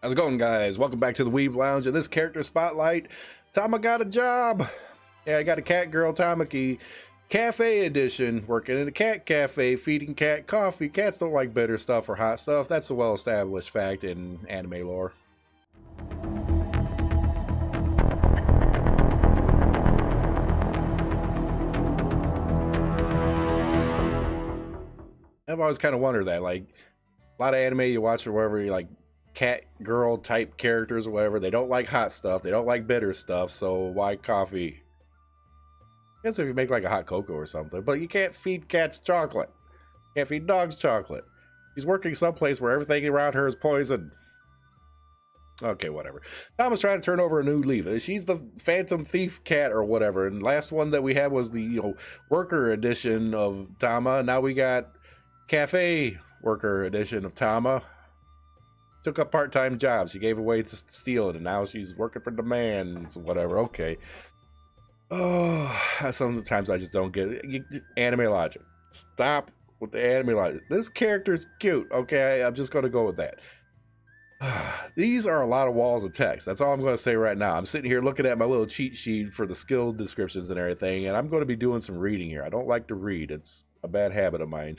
How's it going, guys? Welcome back to the Weeb Lounge. In this character spotlight, Tama got a job. Yeah, I got a cat girl, Tamaki, cafe edition, working in a cat cafe, feeding cat coffee. Cats don't like bitter stuff or hot stuff. That's a well-established fact in anime lore. I've always kind of wondered that, like, a lot of anime you watch or wherever, you like cat girl type characters or whatever, they don't like hot stuff, they don't like bitter stuff, so why coffee? I guess if you make like a hot cocoa or something, but you can't feed cats chocolate, can't feed dogs chocolate. She's working someplace where everything around her is poison. Okay, whatever. Tama's trying to turn over a new leaf. She's the phantom thief cat or whatever, and last one that we had was the worker edition of Tama. Now we got cafe worker edition of Tama. Took up part-time jobs. She gave away to steal it, and now she's working for the man. Whatever. Okay. Oh, sometimes I just don't get it. Anime logic. Stop with the anime logic. This character's cute. Okay, I'm just going to go with that. These are a lot of walls of text. That's all I'm going to say right now. I'm sitting here looking at my little cheat sheet for the skill descriptions and everything, and I'm going to be doing some reading here. I don't like to read. It's a bad habit of mine.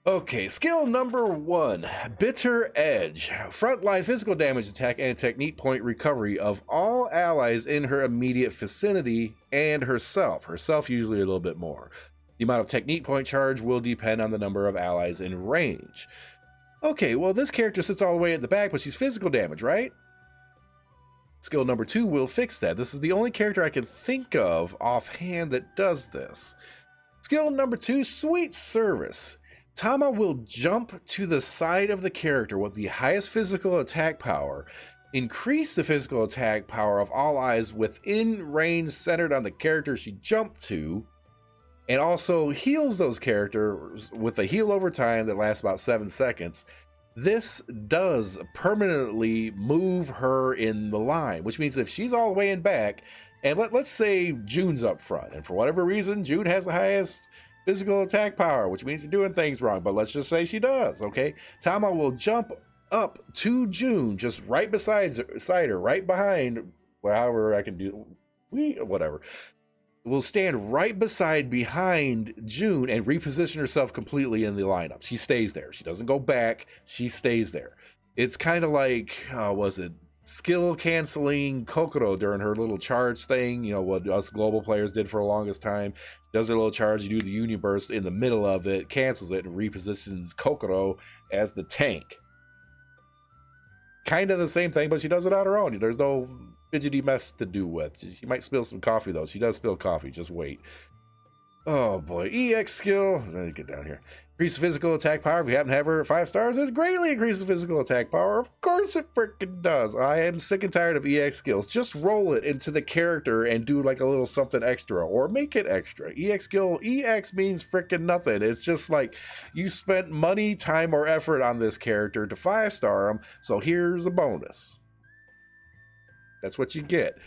Okay, skill number 1, Bitter Edge. Frontline physical damage attack and technique point recovery of all allies in her immediate vicinity and herself. Herself usually a little bit more. The amount of technique point charge will depend on the number of allies in range. Okay, well this character sits all the way at the back, but she's physical damage, right? Skill number 2 will fix that. This is the only character I can think of offhand that does this. Skill number 2, Sweet Service. Tama will jump to the side of the character with the highest physical attack power, increase the physical attack power of all eyes within range centered on the character she jumped to, and also heals those characters with a heal over time that lasts about 7 seconds. This does permanently move her in the line, which means if she's all the way in back, and let's say June's up front, and for whatever reason, June has the highest physical attack power, which means you're doing things wrong, but let's just say she does, okay? Tama will jump up to June, just right beside her, right behind, however I can do, whatever. Will stand right behind June and reposition herself completely in the lineup. She stays there. She doesn't go back. She stays there. It's kind of like, was it skill canceling Kokoro during her little charge thing, what us global players did for the longest time. She does her little charge, you do the Union Burst in the middle of it, cancels it, and repositions Kokoro as the tank. Kind of the same thing, but she does it on her own. There's no fidgety mess to do with. She might spill some coffee though. She does spill coffee, just wait. Oh boy, EX skill. Let me get down here. Increase physical attack power. If you happen to have her at 5 stars, it greatly increases physical attack power. Of course it freaking does. I am sick and tired of EX skills. Just roll it into the character and do like a little something extra, or make it extra. EX skill, EX means freaking nothing. It's just like you spent money, time, or effort on this character to 5-star him, so here's a bonus. That's what you get.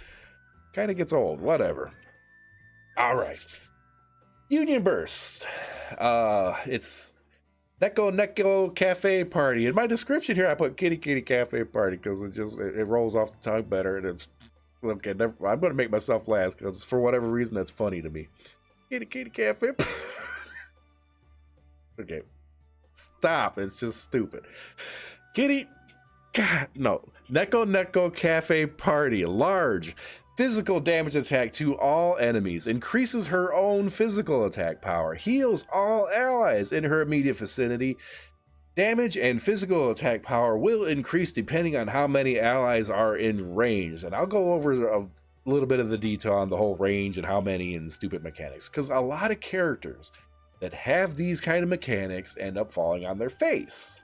Kind of gets old, whatever. All right. Union Burst. It's Neko Cafe Party. In my description here, I put Kitty Cafe Party because it rolls off the tongue better. And it's okay. I'm going to make myself laugh because for whatever reason that's funny to me. Kitty Cafe. Okay, stop. It's just stupid. Kitty. God, no. Neko Cafe Party. Large physical damage attack to all enemies, increases her own physical attack power, heals all allies in her immediate vicinity. Damage and physical attack power will increase depending on how many allies are in range. And I'll go over a little bit of the detail on the whole range and how many and stupid mechanics, because a lot of characters that have these kind of mechanics end up falling on their face.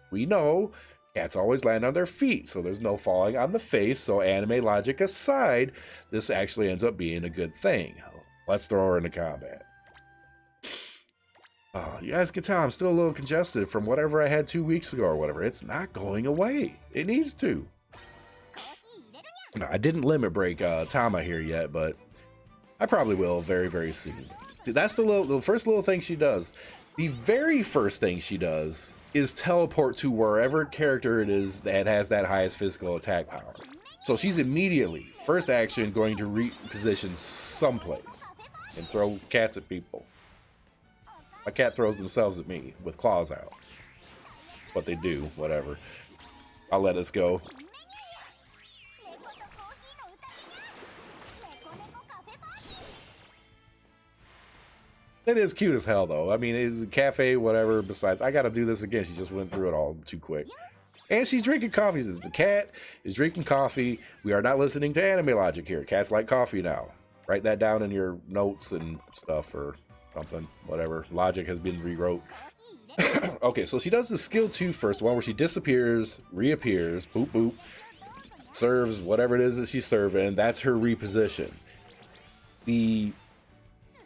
We know cats always land on their feet, so there's no falling on the face. So anime logic aside, this actually ends up being a good thing. Let's throw her into combat. Oh, you guys can tell I'm still a little congested from whatever I had 2 weeks ago or whatever. It's not going away. It needs to. I didn't limit break Tama here yet, but I probably will very, very soon. See, that's the first little thing she does. The very first thing she does is teleport to wherever character it is that has that highest physical attack power. So she's immediately, first action, going to reposition someplace and throw cats at people. My cat throws themselves at me with claws out. What they do, whatever. I'll let us go. It is cute as hell, though. I mean, it's a cafe, whatever. Besides, I gotta do this again. She just went through it all too quick. And she's drinking coffee. The cat is drinking coffee. We are not listening to anime logic here. Cats like coffee now. Write that down in your notes and stuff or something. Whatever. Logic has been rewrote. Okay, so she does the skill 2 first. The one where she disappears, reappears, boop, boop. Serves whatever it is that she's serving. That's her reposition. The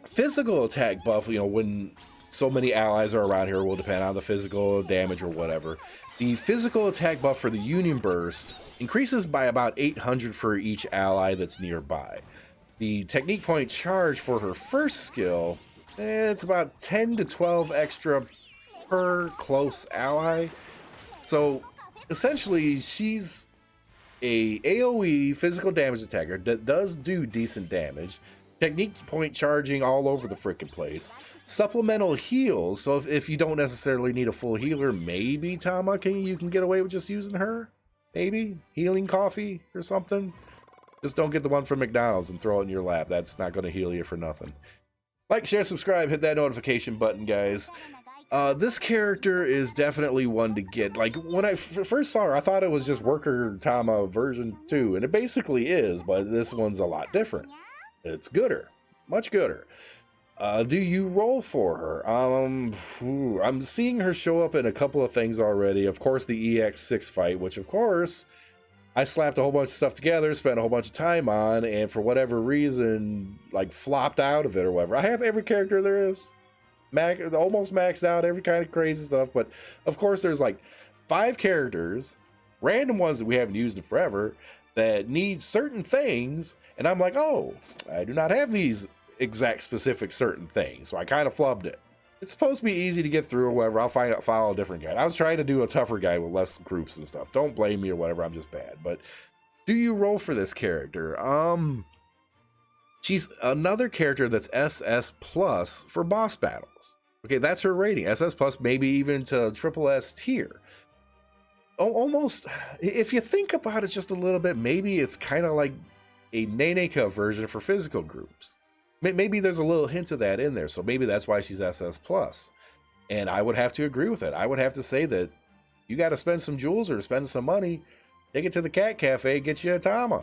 physical attack buff, you know, when so many allies are around here, will depend on the physical damage or whatever. The physical attack buff for the Union Burst increases by about 800 for each ally that's nearby. The technique point charge for her first skill, it's about 10 to 12 extra per close ally. So essentially she's a AoE physical damage attacker that does do decent damage. Technique point charging all over the freaking place. Supplemental heals, so if you don't necessarily need a full healer, maybe Tamaki, you can get away with just using her. Maybe healing coffee or something. Just don't get the one from McDonald's and throw it in your lap. That's not going to heal you for nothing. Like, share, subscribe, hit that notification button, guys. This character is definitely one to get. Like, when I first saw her, I thought it was just Worker Tama version 2, and it basically is, but this one's a lot different. It's gooder, much gooder. Do you roll for her? I'm seeing her show up in a couple of things already. Of course, the EX6 fight, which of course I slapped a whole bunch of stuff together, spent a whole bunch of time on, and for whatever reason, like flopped out of it or whatever. I have every character there is, almost maxed out, every kind of crazy stuff. But of course, there's like 5 characters, random ones that we haven't used in forever, that need certain things, and I'm like, oh, I do not have these exact specific certain things, so I kind of flubbed it. It's supposed to be easy to get through or whatever. I'll follow a different guide. I was trying to do a tougher guide with less groups and stuff. Don't blame me or whatever, I'm just bad. But do you roll for this character? She's another character that's SS plus for boss battles. Okay, that's her rating. SS plus, maybe even to triple S tier. Almost, if you think about it just a little bit, maybe it's kind of like a Nyne version for physical groups. Maybe there's a little hint of that in there, so maybe that's why she's SS plus. And I would have to agree with it. I would have to say that you got to spend some jewels or spend some money, take it to the cat cafe, get you a Tama.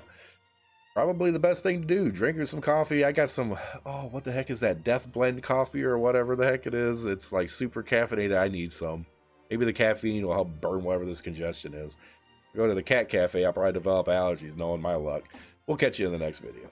Probably the best thing to do. Drink her some coffee. I got some, oh, what the heck is that? Death blend coffee or whatever the heck it is. It's like super caffeinated. I need some. Maybe the caffeine will help burn whatever this congestion is. Go to the cat cafe, I'll probably develop allergies, knowing my luck. We'll catch you in the next video.